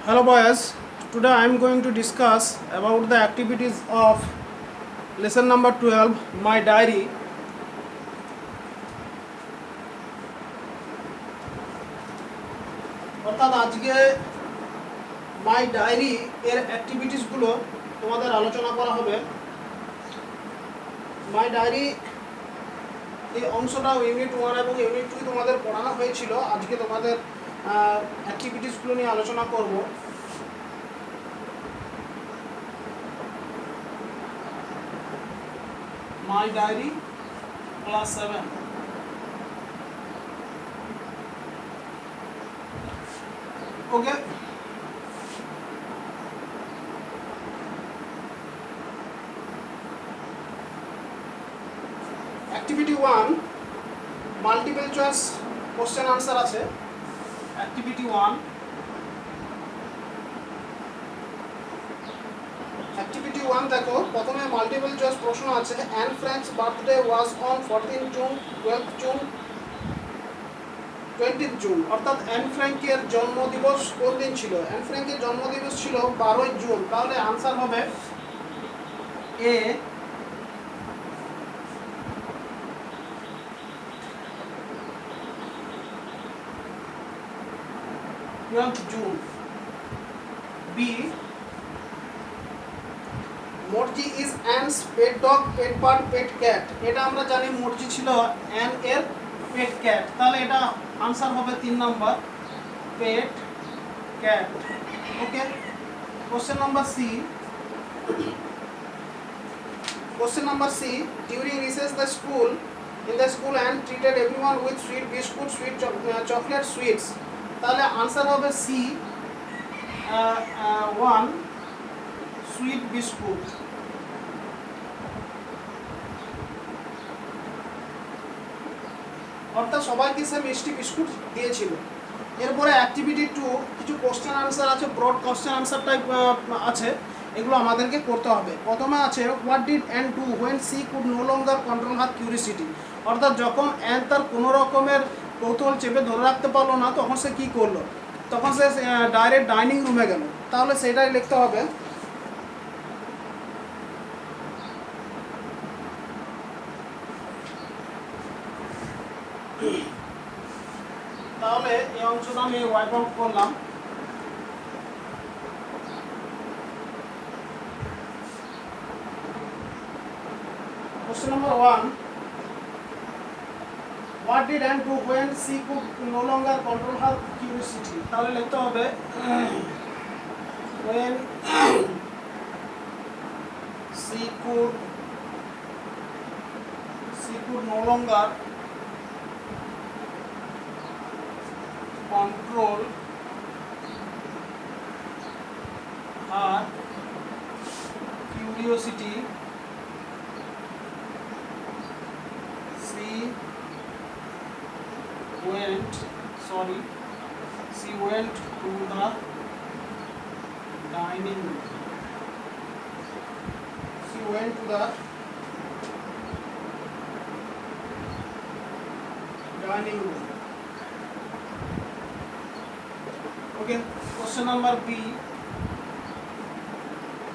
Hello boys, today I am going to discuss about the activities of lesson number 12, my diary. অর্থাৎ আজকে মাই diary এর অ্যাক্টিভিটিসগুলো তোমাদের আলোচনা করা হবে। মাই ডায়েরি এই অংশটা ইউনিট 1 এবং ইউনিট 2 তোমাদের পড়ানো হয়েছিল। আজকে তোমাদের অ্যাক্টিভিটিসগুলো নিয়ে আলোচনা করব। My diary class 7. Okay. Activity 1 multiple choice question answer আছে। Activity 1 Activity 1 দেখো, প্রথমে মাল্টিপল চয়েস প্রশ্ন আছে। An francs birthday was on 14 June, 12 June, 20 June. অর্থাৎ অ্যান ফ্র্যাঙ্কের জন্মদিবস কোন দিন ছিল? অ্যান ফ্র্যাঙ্কের জন্মদিবস ছিল 12 জুন। তাহলে আনসার হবে A 12 June, B Moortje is Anne's pet dog, pet bird, pet cat. এটা আমরা জানি মর্জি ছিল অ্যান এর পেট ক্যাট। তাহলে এটা আনসার হবে 3 number, pet cat. Okay. Question number C. Question number C. During recess, the school and treated everyone with sweet biscuit, sweet chocolate sweets. তাহলে আনসার হবে C 1 সুইট বিস্কুট। অর্থাৎ সবাইকে সে মিষ্টি বিস্কুট দিয়েছিল। এরপরে অ্যাক্টিভিটি 2 কিছু কোশ্চেন আনসার আছে, broad question answer type আছে, এগুলো আমাদেরকে করতে হবে। প্রথমে আছে what did Anne do when she could no longer control her curiosity. অর্থাৎ যখন অ্যান তার কোনো রকমের কৌতূহল চেপে ধরে রাখতে পারলো না, তখন সে কী করলো? তখন সে ডাইরেক্ট ডাইনিং রুমে গেল। তাহলে সেটাই লিখতে হবে। তাহলে এই অংশটা আমি ওয়াইপ আউট করলাম। Question number 1. What did Anne do when she could no longer control her curiosity? তাহলে লিখতে হবে when she could no longer control her curiosity, she went to the dining room. She went to the dining room. Okay. Question number B.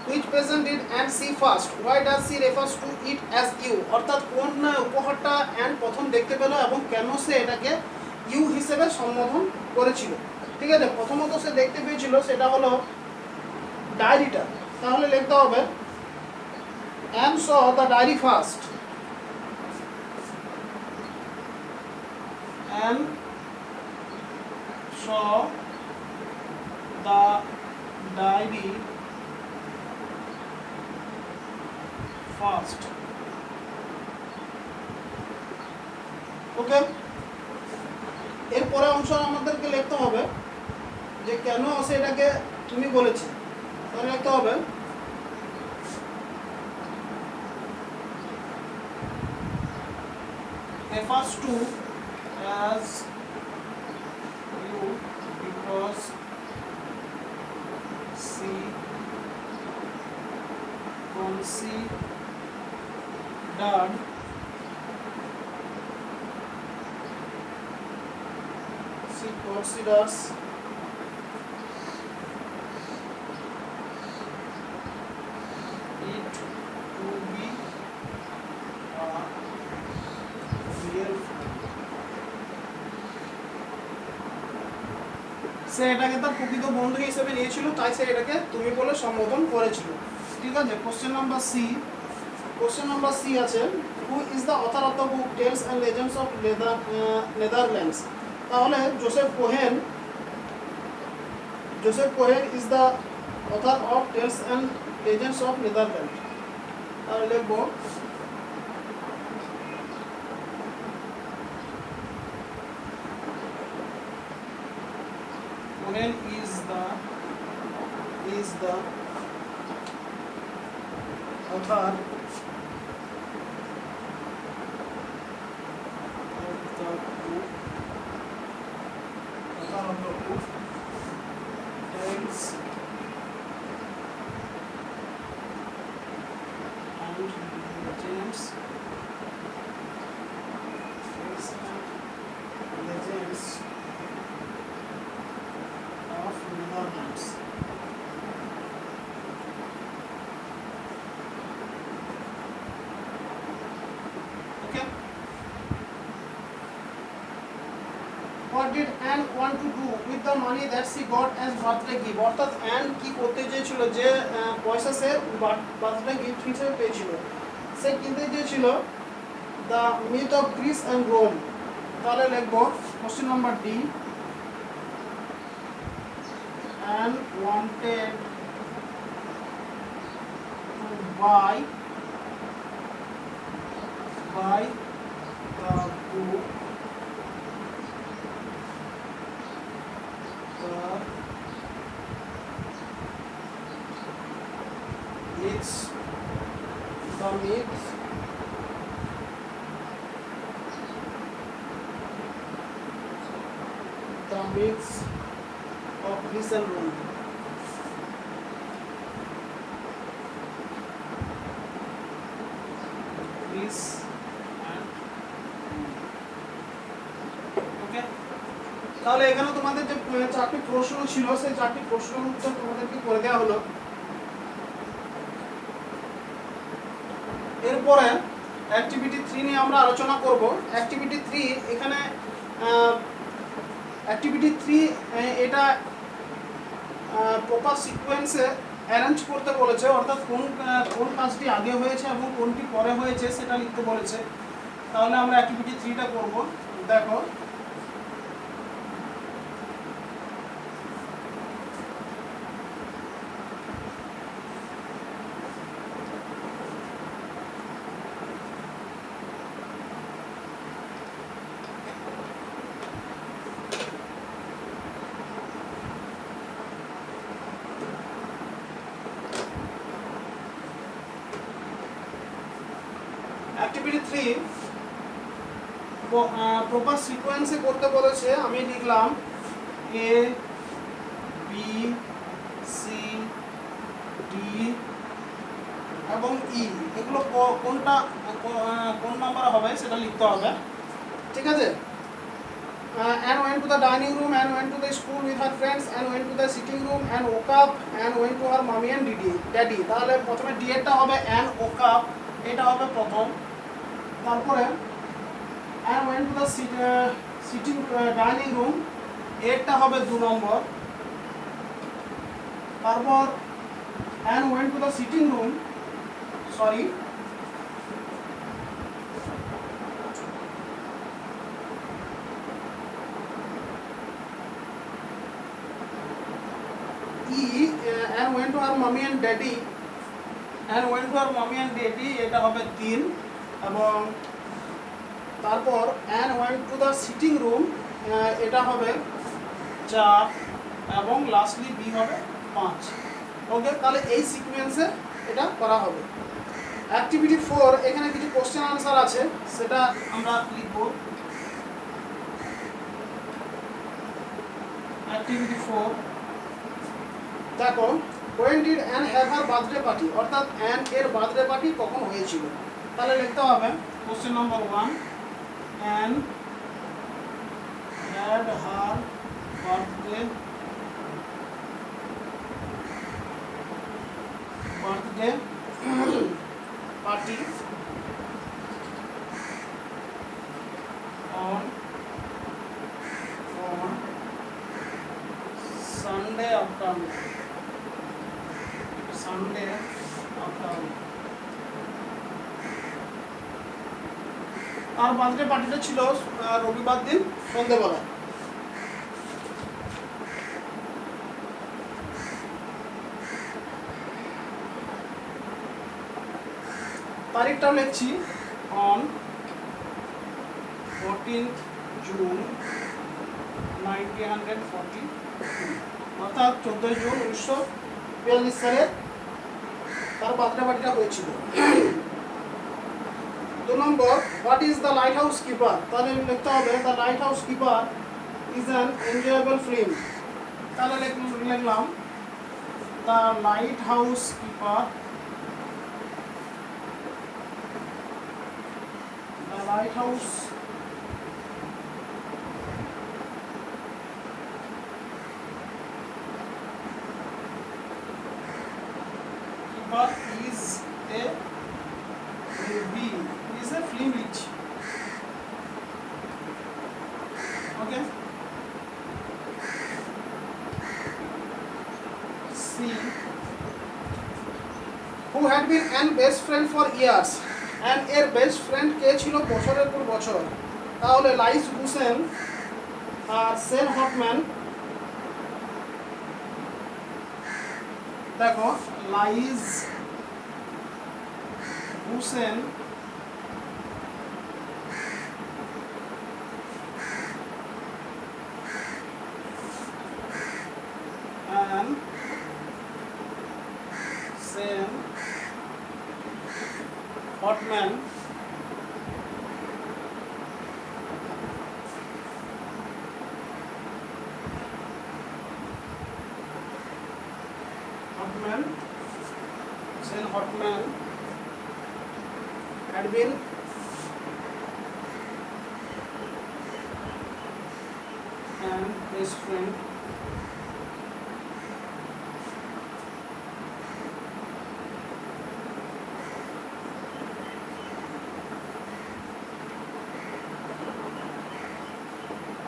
Which present did Anne see first? Why does she refers to it as you? অর্থাৎ কোন উপহারটা an প্রথম দেখতে পেল এবং কেন সে এটাকে you হিসেবে সম্বোধন করেছিল? ঠিক আছে, প্রথমত সে দেখতে পেয়েছিল সেটা হলো ডায়েরিটা। তাহলে লিখতে হবে Anne saw the diary first. Anne saw the diary first. Okay. এরপরে অংশ আমাদেরকে লিখতে হবে যে কেন সেটাকে তুমি বলেছি। তাহলে লিখতে হবে refers to as you because she considered considers সে এটাকে তার প্রকৃত বন্ধু হিসেবে নিয়েছিল, তাই সে এটাকে তুমি বলে সম্বোধন করেছিল। ঠিক আছে, question number C. Question number C আছে, who is the author of the book Tales and Legends of Netherlands. তাহলে Joseph Cohen is the author of Tales and Legends of Netherland. তাহলে লিখবো Cohen is the author of the book Tales and Legends of Netherlands. Okay. What did Anne want to do with the money that she got as birthday gift? অর্থাৎ an কি করতে চেয়েছিল, যে পয়সা সে birthday gift হিসেবে পেয়েছিল, সে কিনতে চেয়েছিল the myth of Greece and Rome. তাহলে লিখবো question number D, and wanted to buy the book, the myth the myths of Greece and Rome. Greece and Rome. Okay. তাহলে এখানে তোমাদের যে চারটি প্রশ্ন ছিল, সেই চারটি প্রশ্নের উত্তর তোমাদেরকে করে দেওয়া হলো। এরপরে অ্যাক্টিভিটি 3 নিয়ে আমরা আলোচনা করব। অ্যাক্টিভিটি 3, এখানে অ্যাক্টিভিটি 3 এটা প্রপার সিকোয়েন্সে অ্যারেঞ্জ করতে বলেছে, অর্থাৎ কোন কাজটি আগে হয়েছে এবং কোনটি পরে হয়েছে সেটা লিখতে বলেছে। তাহলে আমরা অ্যাক্টিভিটি 3টা করব। দেখো, অ্যাক্টিভিটি 3 প্রপার সিকোয়েন্সে করতে বলেছে। আমি লিখলাম এ বি সি ডি এবং ই, এগুলো কোনটা কোন নাম্বার হবে সেটা লিখতে হবে। ঠিক আছে, and went to the dining room and went to the school with her friends and went to the sitting room and woke up and went to her mommy and daddy. তাহলে প্রথমে D এরটা হবে and woke up, এটা হবে প্রথম। তারপরে and went to the sitting dining room, এরটা হবে 2 নম্বর। তারপর and went to the sitting room, sorry and went to her mommy and daddy, এটা হবে 3। এবং তারপর and went to the sitting room, এটা হবে 4 এবং লাস্টলি বি হবে 5। ওকে, তাহলে এই সিকোয়েন্সে এটা করা হবে। অ্যাক্টিভিটি 4, এখানে কিছু কোশ্চেন আনসার আছে, সেটা আমরা লিখব। অ্যাক্টিভিটি 4 দেখো, when did Anne have her birthday party, অর্থাৎ অ্যান এর বার্থডে পার্টি কখন হয়েছিল। তাহলে লিখতে হবে question number 1, Anne had her birthday party on Sunday afternoon, Sunday afternoon. তার বার্থডে পার্টিটা ছিল রবিবার দিন সন্ধ্যেবেলা। তারিখটাও লিখছি অন 14th জুন 1942, অর্থাৎ 14 জুন 1942 সালে তার বার্থডে পার্টিটা হয়েছিল। 2 নম্বর, what is the lighthouse keeper? তাহলে লিখতে হবে the lighthouse keeper is an enjoyable film. তাহলে লিখলাম the lighthouse keeper, the lighthouse keeper is a movie, is a film which, okay. C, who had been an best friend for years, and এর best friend কে ছিল বছরের পর বছর? তাহলে lines Gossen আর সেন হটম্যান। দেখো lines Gossen and Sam Hotman Sam Hotman had been and best friend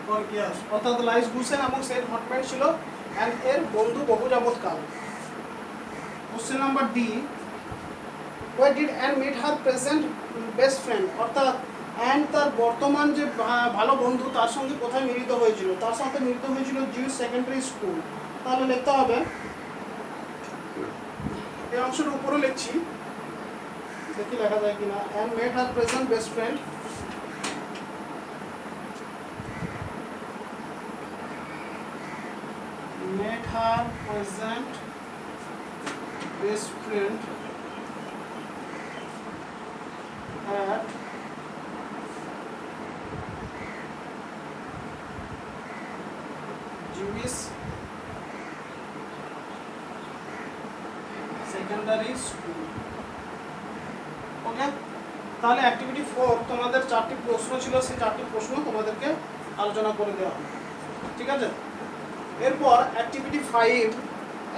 for years, অর্থাৎ Lies Goosens এবং Sanne Houtman ছিল অ্যান্ড এর বন্ধু বহু যাবৎকাল। Question number D, where did Anne meet her present best friend? অর্থাৎ Anne তার বর্তমান যে ভালো বন্ধু তার সঙ্গে কোথায় মিলিত হয়েছিল? তার সাথে মিলিত হয়েছিল জিউস সেকেন্ডারি স্কুল। তাহলে লিখতে হবে, এই অংশের উপরে লিখছি, দেখি লেখা যায় কিনা। Anne met her present best friend met her present best friend at Jewish secondary school. Okay, তাহলে অ্যাক্টিভিটি 4 তোমাদের 4টি প্রশ্ন ছিল, সেই 4টি প্রশ্ন তোমাদেরকে আলোচনা করে দেওয়া হবে, ঠিক আছে। এরপর অ্যাক্টিভিটি 5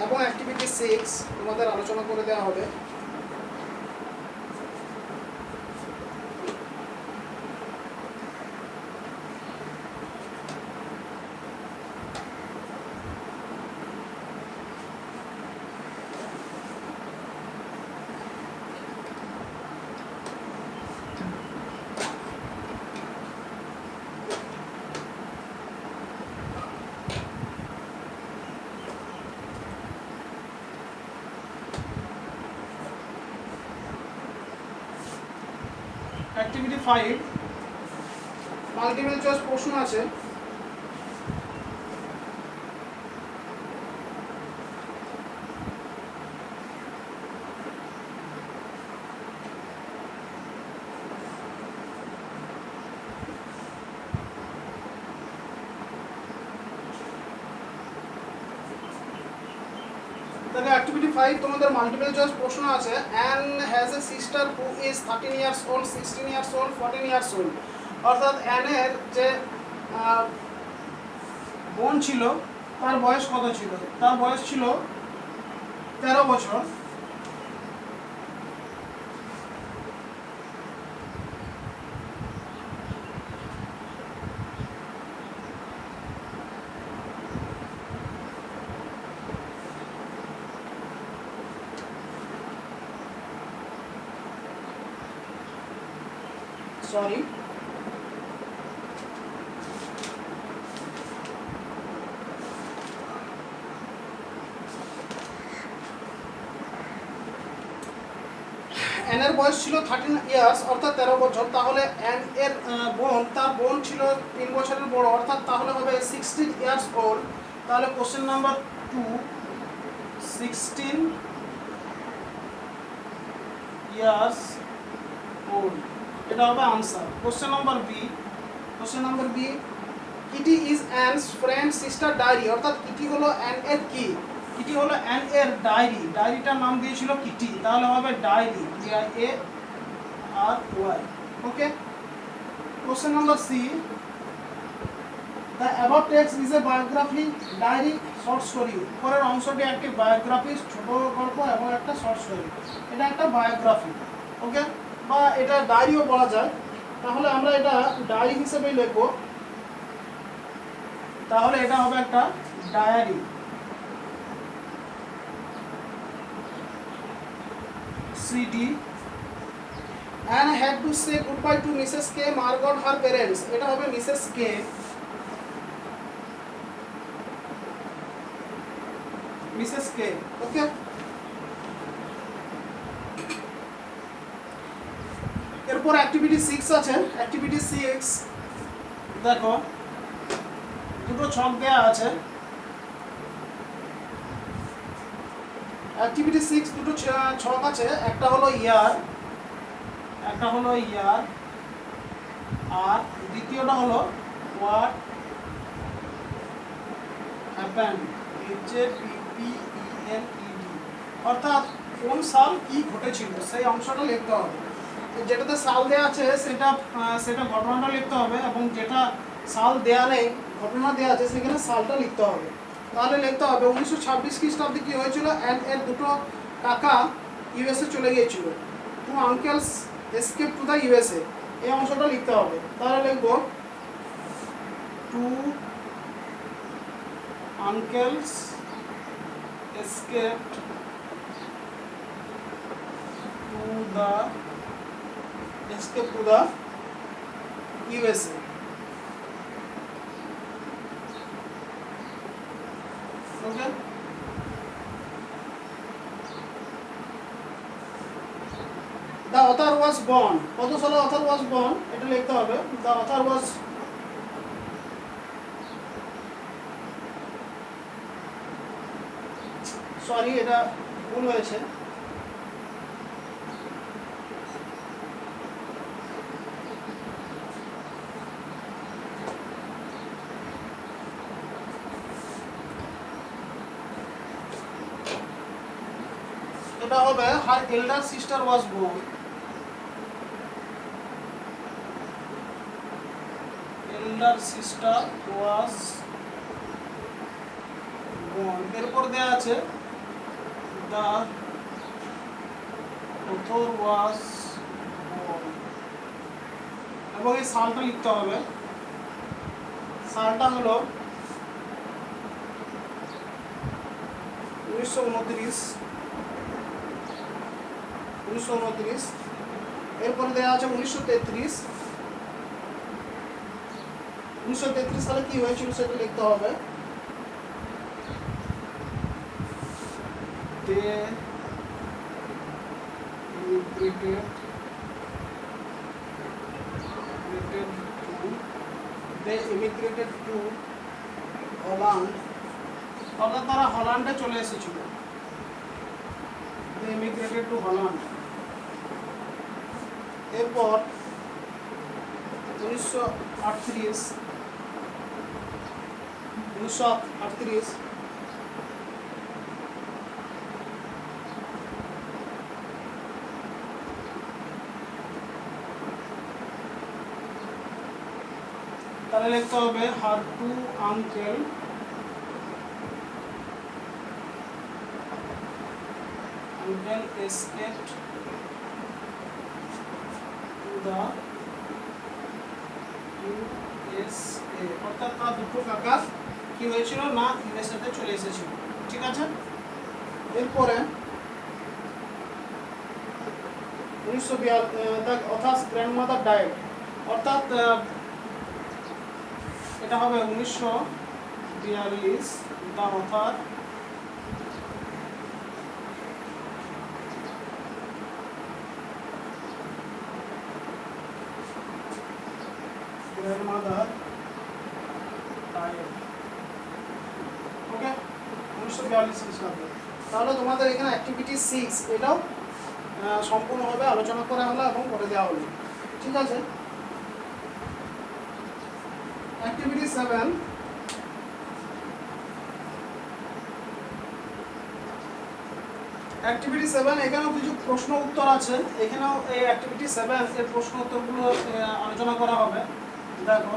এবং অ্যাক্টিভিটি 6 তোমাদের আলোচনা করে দেওয়া হবে। অ্যাক্টিভিটি 5 মাল্টিপল চয়েস প্রশ্ন আছে। দেখো অ্যাক্টিভিটি 5 তোমাদের মাল্টিপল চয়েস প্রশ্ন আছে। An has a sister who is 13 years old, 16 years old, 14 years old. অর্থাৎ অ্যানের যে বোন ছিল তার বয়স কত ছিল? তার বয়স ছিল 13 বছর। সরি, অ্যানের বয়স ছিল 13 ইয়ার্স অর্থাৎ 13 বছর। তাহলে অ্যান এর তার বোন ছিল 3 বছরের বড়, অর্থাৎ তাহলে হবে 16 ইয়ার্স ওল্ড। তাহলে কোশ্চেন নাম্বার 2, 16 ইয়ার্স ওল্ড, এটা হবে answer. Question number B, Kitty is Anne's friend sister diary, অর্থাৎ কিটি হলো অ্যান এর কি, কিটি হলো অ্যান এর ডায়েরি, ডায়েরিটার নাম দিয়েছিল কিটি, তাহলে হবে diary, DIARY। Okay. Question number C, the above text is a biography, diary, short story. পরের অংশটি একটি বায়োগ্রাফি, ছোট গল্প এবং একটা শর্ট স্টোরি, এটা একটা বায়োগ্রাফি। ওকে, বা এটা ডায়েরিও বলা যায়। তাহলে আমরা এটা ডায়েরি হিসেবেই লিখবো, তাহলে এটা হবে একটা diary. CD, Anne had to say goodbye to Mrs. K, Margot her parents, এটা হবে মিসেস কে। মিসেস কে। ওকে, এরপর অ্যাক্টিভিটি 6 আছে। অ্যাক্টিভিটি 6 দেখো, দুটো ছক দেওয়া আছে। অ্যাক্টিভিটি 6 দুটো ছক আছে, একটা হলো ইয়ার, আর দ্বিতীয়টা হলো হোয়াট হ্যাপেন্ড, HAPPENED, অর্থাৎ কোন সাল কি ঘটেছিল সেই অংশটা লিখতে হবে। যেটাতে সাল দেওয়া আছে সেটা ঘটনাটা লিখতে হবে, এবং যেটা সাল দেওয়া নেই ঘটনা দেওয়া আছে সেখানে সালটা লিখতে হবে। তাহলে লিখতে হবে 1926 খ্রিস্টাব্দে কী হয়েছিল, অ্যান্ড এর দুটো কাকা ইউএসএ চলে গিয়েছিল, to uncle's escape to the USA, এই অংশটা লিখতে হবে। তাহলে লিখব to uncle's escaped to the USA। Okay? The author was born, কত সালে author was born এটা লিখতে হবে। The author was সরি, এটা ভুল হয়েছে। এটা হবে her elder sister was born, এরপর দেয়া আছে the author was born, এবং এই সালটা লিখতে হবে। সালটা হলো 1929। এরপরে দেওয়া আছে 1933 সালে কি হয়েছিল সেটা লিখতে হবে। They immigrated to Holland, অর্থাৎ তারা হল্যান্ডে চলে এসেছিল। They immigrated to Holland। এরপর 1938 তাহলে লিখতে হবে her two uncle escaped to the USA, অর্থাৎ তার দুটো কাকা কি হয়েছিল না ইউএসএ তে চলে এসেছিল। ঠিক আছে, এরপরে 1942 the author's grandmother died, অর্থাৎ এটা হবে 1942 দ্য অথার গ্র্যান্ডমাদার ডায়েড। ওকে, 1942 খ্রিস্টাব্দে। তাহলে তোমাদের এখানে অ্যাক্টিভিটি 6 এটাও সম্পূর্ণভাবে আলোচনা করা হলো এবং করে দেওয়া হলো। ঠিক আছে, অ্যাক্টিভিটি 7 অ্যাক্টিভিটি 7 এখানেও কিছু প্রশ্ন উত্তর আছে। এখানেও এই অ্যাক্টিভিটি 7 এর প্রশ্ন উত্তরগুলো আলোচনা করা হবে। দেখো,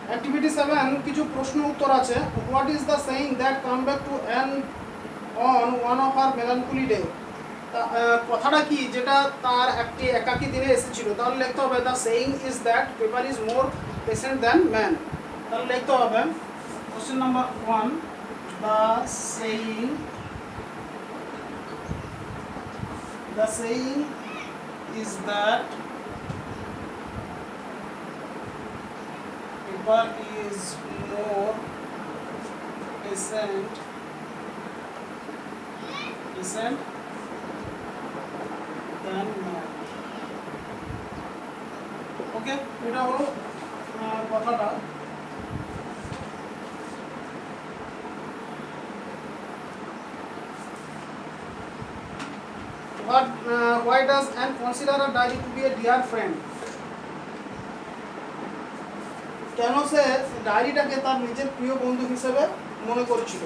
অ্যাক্টিভিটি 7 কিছু প্রশ্ন উত্তর আছে। What is the saying that come back to Anne on one of our melancholy day. কথাটা কি যেটা তার একটি একাকী দিনে এসেছিল? তাহলে লিখতে হবে the saying is that paper is more patient than man. তাহলে লিখতে হবে question number 1, the saying is that paper is more patient than man. ওকে, এটা হলো কথাটা। Why does Anne consider a diary to be a dear friend? কেন সে ডায়েরিটাকে তার নিজের প্রিয় বন্ধু হিসেবে মনে করেছিল?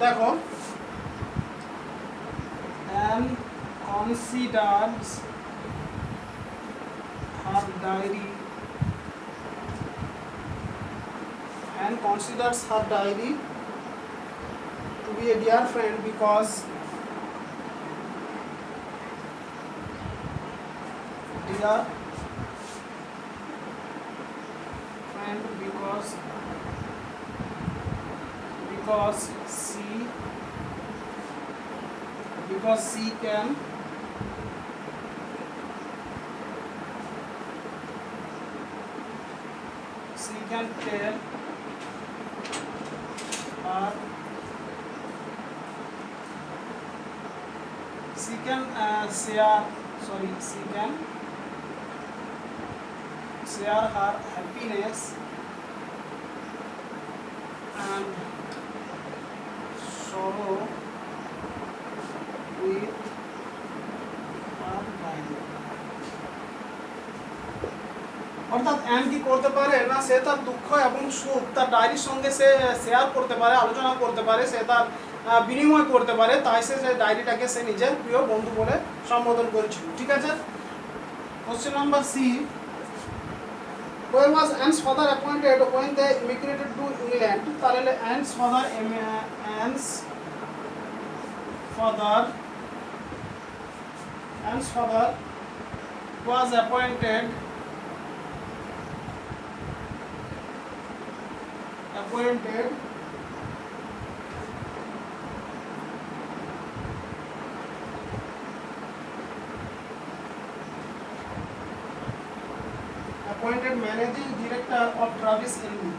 দেখো, Anne considers her diary to be a dear friend because she can tell her she can share her happiness and sorrow with her diary. অর্থাৎ অ্যান কি করতে পারে না, সে তার দুঃখ এবং সুখ তার ডায়েরির সঙ্গে সে শেয়ার করতে পারে, আলোচনা করতে পারে, সে তার বিনিময় করতে পারে। তাই সে ডায়েরিটাকে সে নিজের প্রিয় বন্ধু বলে সম্বোধন করেছিল। ঠিক আছে, question number C, where was Anne's father appointed when they immigrated to England? তাহলে Anne's father was appointed managing director of Travis Elmi.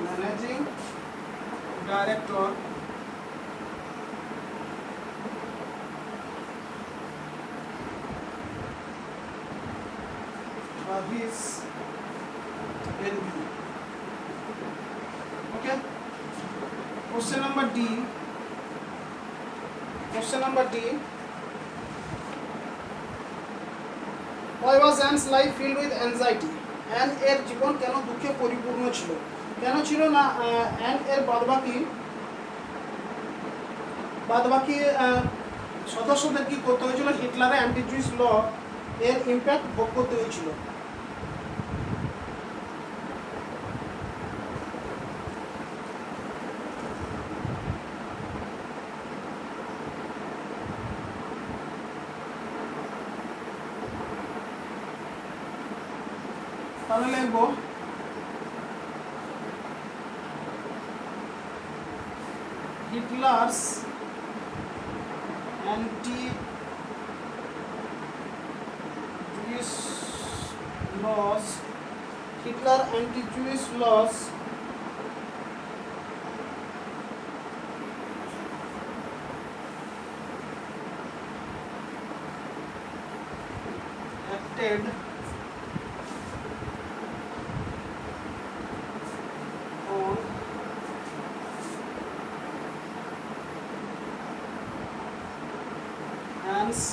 Managing director his envy. Okay. Question number D. Why was Anne's life filled with anxiety? An এর জীবন কেন দুঃখে পরিপূর্ণ ছিল? কেন ছিল না? An এর বাদবাকি সদস্যদের কি করতে হয়েছিল? হিটলারের অ্যান্টি জুইস ল এর ইম্প্যাক্ট ভোগ করতে হয়েছিল। তাহলে লিখবো Hitler's anti-Jewish laws, Hitler anti-Jewish laws acted on Anne's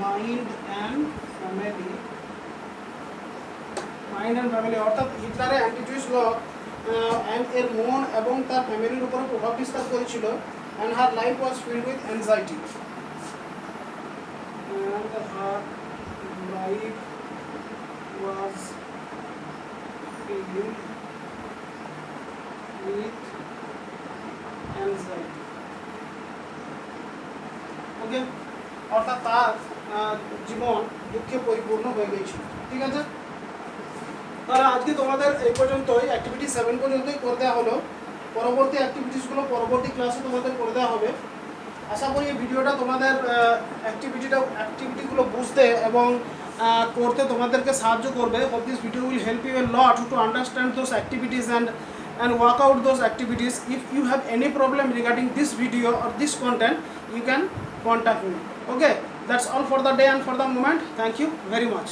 mind and family অর্থাৎ হিটলারের অ্যান্টি-জুইশ ল অ্যান্ড এর মন এবং তার ফ্যামিলির উপর প্রভাব বিস্তার করেছিল। and her life was filled with anxiety. And her life was filled with anxiety. ওকে, অর্থাৎ তার জীবন দুঃখে পরিপূর্ণ হয়ে গিয়েছিল। ঠিক আছে, তাহলে আজকে তোমাদের এই পর্যন্তই, অ্যাক্টিভিটি 7 পর্যন্তই করে দেওয়া হলো। পরবর্তী অ্যাক্টিভিটিসগুলো পরবর্তী ক্লাসে তোমাদের করে দেওয়া হবে। আশা করি এই ভিডিওটা তোমাদের অ্যাক্টিভিটিগুলো বুঝতে এবং করতে তোমাদেরকে সাহায্য করবে। Hope this video will help you a lot to understand those activities and work out those activities. If you have any problem regarding this video or this content, you can contact me. Okay, that's all for the day and for the moment. Thank you very much.